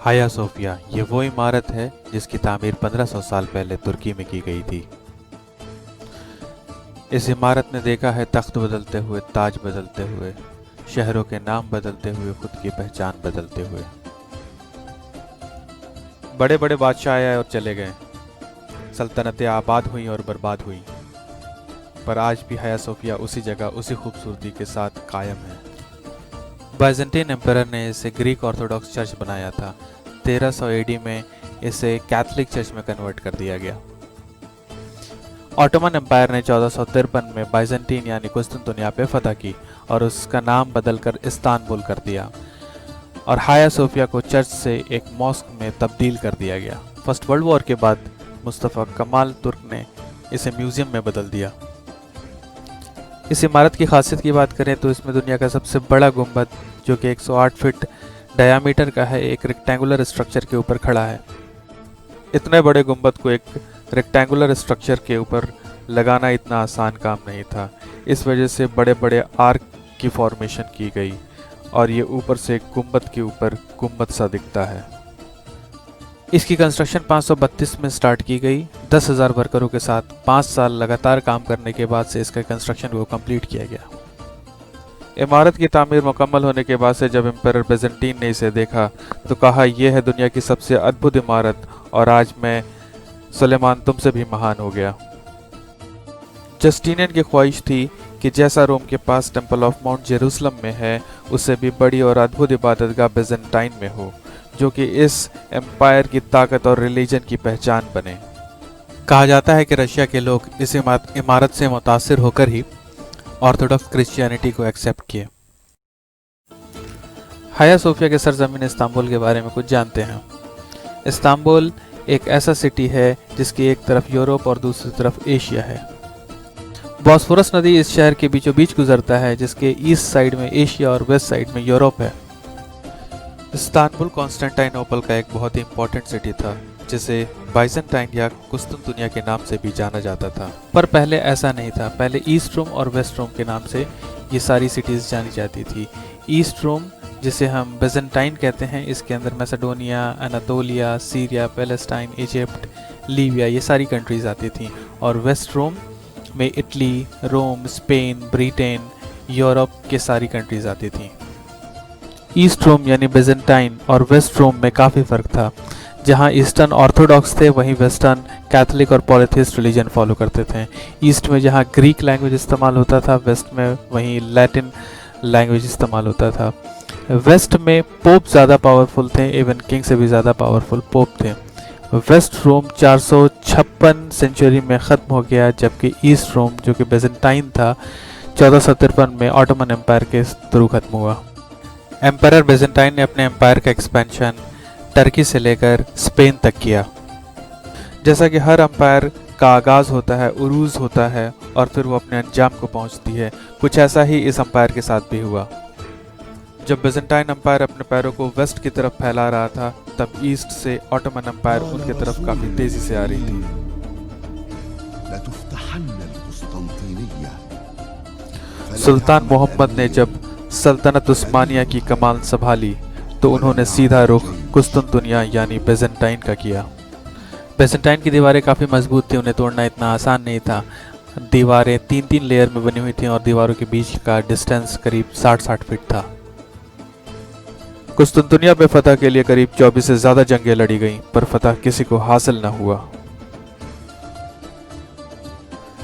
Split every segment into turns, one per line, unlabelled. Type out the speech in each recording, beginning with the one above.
हाया सोफिया ये वो इमारत है जिसकी तामीर 1500 साल पहले तुर्की में की गई थी। इस इमारत ने देखा है तख्त बदलते हुए, ताज बदलते हुए, शहरों के नाम बदलते हुए, खुद की पहचान बदलते हुए। बड़े बड़े बादशाह आए और चले गए, सल्तनतें आबाद हुई और बर्बाद हुई, पर आज भी हाया सोफिया उसी जगह उसी खूबसूरती के साथ कायम है। बाइजेंटीन एम्परर ने इसे ग्रीक ऑर्थोडॉक्स चर्च बनाया था। 1300 एडी में इसे कैथोलिक चर्च में कन्वर्ट कर दिया गया। ऑटोमन एम्पायर ने 1453 में बाइजेंटीन यानी कुस्तुनतुनिया पे फतह की और उसका नाम बदलकर इस्तांबुल कर दिया और हाया सोफिया को चर्च से एक मॉस्क में तब्दील कर दिया गया। फर्स्ट वर्ल्ड वॉर के बाद मुस्तफ़ा कमाल तुर्क ने इसे म्यूजियम में बदल दिया। इस इमारत की खासियत की बात करें तो इसमें दुनिया का सबसे बड़ा गुंबद जो कि 108 फीट डायामीटर का है, एक रेक्टेंगुलर स्ट्रक्चर के ऊपर खड़ा है। इतने बड़े गुंबद को एक रेक्टेंगुलर स्ट्रक्चर के ऊपर लगाना इतना आसान काम नहीं था। इस वजह से बड़े बड़े आर्क की फॉर्मेशन की गई और ये ऊपर से गुंबद के ऊपर गुंबद सा दिखता है। इसकी कंस्ट्रक्शन 532 में स्टार्ट की गई। 10,000 वर्करों के साथ 5 साल लगातार काम करने के बाद से इसका कंस्ट्रक्शन को कंप्लीट किया गया। इमारत की तामीर मुकम्मल होने के बाद से जब एम्परर बाइजेंटीन ने इसे देखा तो कहा, यह है दुनिया की सबसे अद्भुत इमारत और आज मैं सुलेमान तुमसे भी महान हो गया। जस्टिनियन की ख्वाहिश थी कि जैसा रोम के पास टेम्पल ऑफ माउंट जेरूसलम में है, उससे भी बड़ी और अद्भुत इबादतगाह बाइजेंटाइन में हो, जो कि इस एम्पायर की ताकत और रिलीजन की पहचान बने। कहा जाता है कि रशिया के लोग इस इमारत से मुतासिर होकर ही ऑर्थोडॉक्स क्रिश्चियनिटी को एक्सेप्ट किए। हाया सोफिया के सरजमीन इस्तांबुल के बारे में कुछ जानते हैं। इस्तांबुल एक ऐसा सिटी है जिसकी एक तरफ यूरोप और दूसरी तरफ एशिया है। बॉस्फोरस नदी इस शहर के बीचों बीच गुजरता है, जिसके ईस्ट साइड में एशिया और वेस्ट साइड में यूरोप है। इस्तांबुल कॉन्स्टेंटाइनोपल का एक बहुत ही इंपॉर्टेंट सिटी था, जिसे बाइजेंटाइन या कुस्तुनतुनिया के नाम से भी जाना जाता था। पर पहले ऐसा नहीं था। पहले ईस्ट रोम और वेस्ट रोम के नाम से ये सारी सिटीज़ जानी जाती थी। ईस्ट रोम, जिसे हम बाइजेंटाइन कहते हैं, इसके अंदर Macedonia, Anatolia, Syria, Palestine, Egypt, Libya, ये सारी कंट्रीज़ आती थी। और वेस्ट रोम में इटली, रोम, स्पेन, ब्रिटेन, यूरोप के सारी कंट्रीज़ आती थी। ईस्ट रोम यानी बाइजेंटाइन और वेस्ट रोम में काफ़ी फ़र्क था। जहाँ ईस्टर्न ऑर्थोडॉक्स थे, वहीं वेस्टर्न कैथोलिक और पॉलीथीस्ट रिलीजन फॉलो करते थे। ईस्ट में जहाँ ग्रीक लैंग्वेज इस्तेमाल होता था, वेस्ट में वहीं लैटिन लैंग्वेज इस्तेमाल होता था। वेस्ट में पोप ज़्यादा पावरफुल थे, इवन किंग से भी ज़्यादा पावरफुल पोप थे। वेस्ट रोम 456 सेंचुरी में ख़त्म हो गया, जबकि ईस्ट रोम जो कि बाइजेंटाइन था 1453 में ऑटोमन एम्पायर के थ्रू ख़त्म हुआ। एम्परर बाइजेंटाइन ने अपने एम्पायर का एक्सपेंशन टर्की से लेकर स्पेन तक किया। जैसा कि हर एम्पायर का आगाज़ होता है, उरूज होता है और फिर वो अपने अंजाम को पहुंचती है, कुछ ऐसा ही इस एम्पायर के साथ भी हुआ। जब बाइजेंटाइन एम्पायर अपने पैरों को वेस्ट की तरफ फैला रहा था, तब ईस्ट से ऑटोमन एम्पायर उनके तरफ काफ़ी तेज़ी से आ रही थी। सुल्तान मोहम्मद ने जब सल्तनत उस्मानिया की कमान संभाली तो उन्होंने सीधा रुख कुस्तुनतुनिया यानी बाइजेंटाइन का किया। बाइजेंटाइन की दीवारें काफ़ी मजबूत थी, उन्हें तोड़ना इतना आसान नहीं था। दीवारें 3-3 लेयर में बनी हुई थीं और दीवारों के बीच का डिस्टेंस करीब 60-60 फीट था। कुस्तुनतुनिया पे फतह के लिए करीब 24 से ज़्यादा जंगें लड़ी गईं, पर फतह किसी को हासिल न हुआ।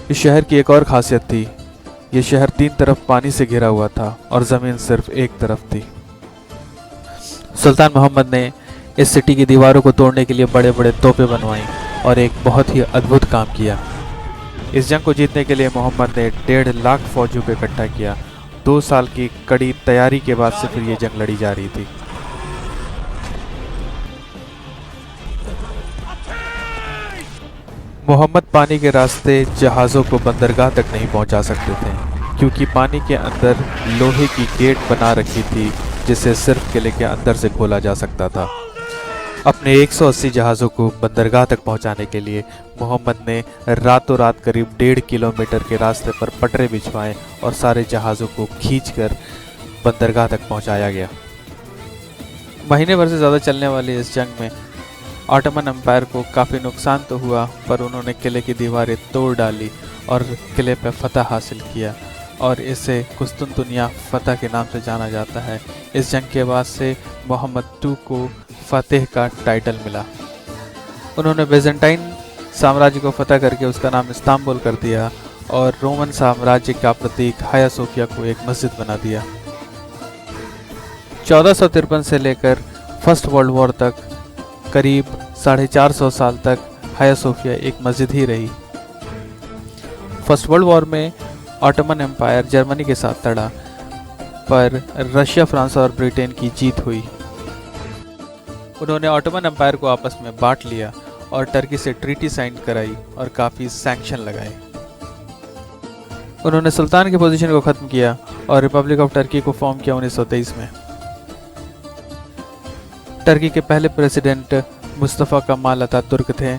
इस शहर की एक और खासियत थी, ये शहर 3 तरफ पानी से घिरा हुआ था और ज़मीन सिर्फ एक तरफ थी। सुल्तान मोहम्मद ने इस सिटी की दीवारों को तोड़ने के लिए बड़े बड़े तोपें बनवाईं और एक बहुत ही अद्भुत काम किया। इस जंग को जीतने के लिए मोहम्मद ने 1.5 लाख फौजियों को इकट्ठा किया। 2 साल की कड़ी तैयारी के बाद से फिर ये जंग लड़ी जा रही थी। मोहम्मद पानी के रास्ते जहाज़ों को बंदरगाह तक नहीं पहुंचा सकते थे, क्योंकि पानी के अंदर लोहे की गेट बना रखी थी, जिसे सिर्फ किले के अंदर से खोला जा सकता था। अपने 180 जहाज़ों को बंदरगाह तक पहुंचाने के लिए मोहम्मद ने रातों रात करीब 1.5 किलोमीटर के रास्ते पर पटरे बिछवाए और सारे जहाज़ों को खींचकर बंदरगाह तक पहुंचाया गया। महीने भर से ज़्यादा चलने वाली इस जंग में ऑटोमन एम्पायर को काफ़ी नुकसान तो हुआ, पर उन्होंने किले की दीवारें तोड़ डाली और किले पर फतह हासिल किया और इसे कुस्तुनतुनिया फतह के नाम से जाना जाता है। इस जंग के बाद से मोहम्मद II को फतेह का टाइटल मिला। उन्होंने बेजेंटाइन साम्राज्य को फतह करके उसका नाम इस्तांबुल कर दिया और रोमन साम्राज्य का प्रतीक हाया सोफिया को एक मस्जिद बना दिया। 1453 से लेकर फर्स्ट वर्ल्ड वॉर तक करीब 450 साल तक हाया सोफिया एक मस्जिद ही रही। फर्स्ट वर्ल्ड वॉर में ऑटोमन एम्पायर जर्मनी के साथ लड़ा, पर रशिया, फ्रांस और ब्रिटेन की जीत हुई। उन्होंने ऑटोमन एम्पायर को आपस में बांट लिया और टर्की से ट्रीटी साइन कराई और काफ़ी सैंक्शन लगाए। उन्होंने सुल्तान की पोजीशन को ख़त्म किया और रिपब्लिक ऑफ टर्की को फॉर्म किया 1923 में। टर्की के पहले प्रेसिडेंट मुस्तफ़ा कमाल अतातुर्क थे।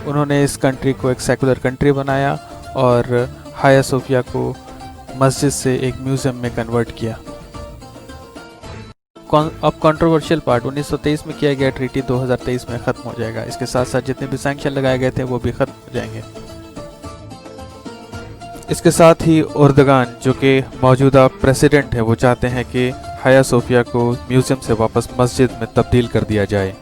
उन्होंने इस कंट्री को एक सेकुलर कंट्री बनाया और हाया सोफिया को मस्जिद से एक म्यूज़ियम में कन्वर्ट किया। अब कंट्रोवर्शियल पार्ट 1923 में किया गया ट्रीटी 2023 में ख़त्म हो जाएगा। इसके साथ साथ जितने भी सैंक्शन लगाए गए थे वो भी ख़त्म हो जाएंगे। इसके साथ ही उर्दगान, जो कि मौजूदा प्रेसिडेंट है, वो चाहते हैं कि हाया सोफिया को म्यूज़ियम से वापस मस्जिद में तब्दील कर दिया जाए।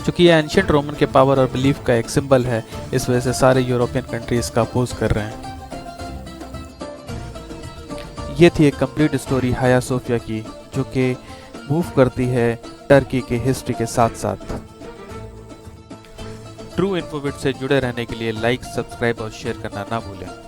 चूँकि ये एंशिएंट रोमन के पावर और बिलीफ का एक सिंबल है, इस वजह से सारे यूरोपियन कंट्रीज़ का अपोज कर रहे हैं। ये थी एक कंप्लीट स्टोरी हाया सोफिया की, जो कि मूव करती है टर्की के हिस्ट्री के साथ साथ। ट्रू इन्फोबिट से जुड़े रहने के लिए लाइक, सब्सक्राइब और शेयर करना ना भूलें।